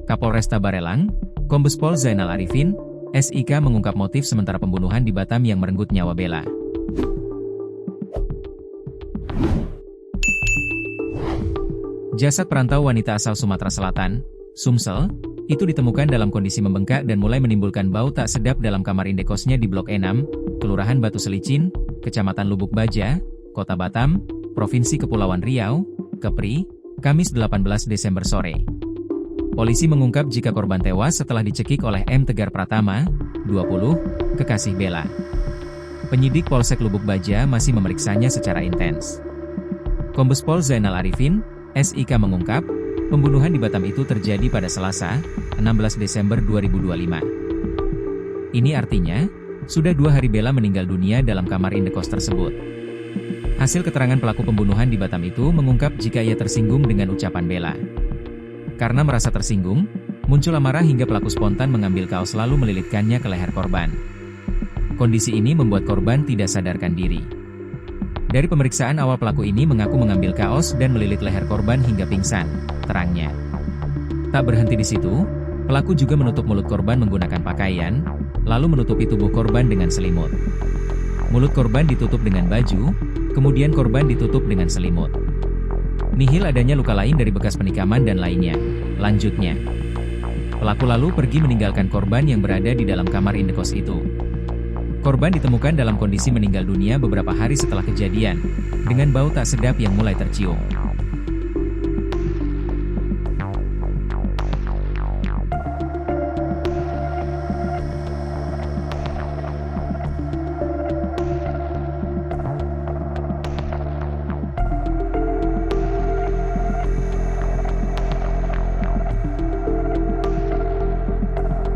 Kapolresta Barelang, Kombes Pol Zainal Arifin, SIK mengungkap motif sementara pembunuhan di Batam yang merenggut nyawa Bella. Jasad perantau wanita asal Sumatera Selatan, Sumsel, itu ditemukan dalam kondisi membengkak dan mulai menimbulkan bau tak sedap dalam kamar indekosnya di Blok E6, Kelurahan Batu Selicin, Kecamatan Lubuk Baja, Kota Batam, Provinsi Kepulauan Riau, Kepri, Kamis 18 Desember sore. Polisi mengungkap jika korban tewas setelah dicekik oleh M. Tegar Pratama, 20, kekasih Bella. Penyidik Polsek Lubuk Baja masih memeriksanya secara intens. Kombes Pol Zainal Arifin, SIK mengungkap, pembunuhan di Batam itu terjadi pada Selasa, 16 Desember 2025. Ini artinya, sudah 2 hari Bella meninggal dunia dalam kamar indekos tersebut. Hasil keterangan pelaku pembunuhan di Batam itu mengungkap jika ia tersinggung dengan ucapan Bella. Karena merasa tersinggung, muncul amarah hingga pelaku spontan mengambil kaos lalu melilitkannya ke leher korban. Kondisi ini membuat korban tidak sadarkan diri. Dari pemeriksaan awal pelaku ini mengaku mengambil kaos dan melilit leher korban hingga pingsan, terangnya. Tak berhenti di situ, pelaku juga menutup mulut korban menggunakan pakaian, lalu menutupi tubuh korban dengan selimut. Mulut korban ditutup dengan baju, kemudian korban ditutup dengan selimut. Nihil adanya luka lain dari bekas penikaman dan lainnya. Lanjutnya, pelaku lalu pergi meninggalkan korban yang berada di dalam kamar indekos itu. Korban ditemukan dalam kondisi meninggal dunia beberapa hari setelah kejadian, dengan bau tak sedap yang mulai tercium.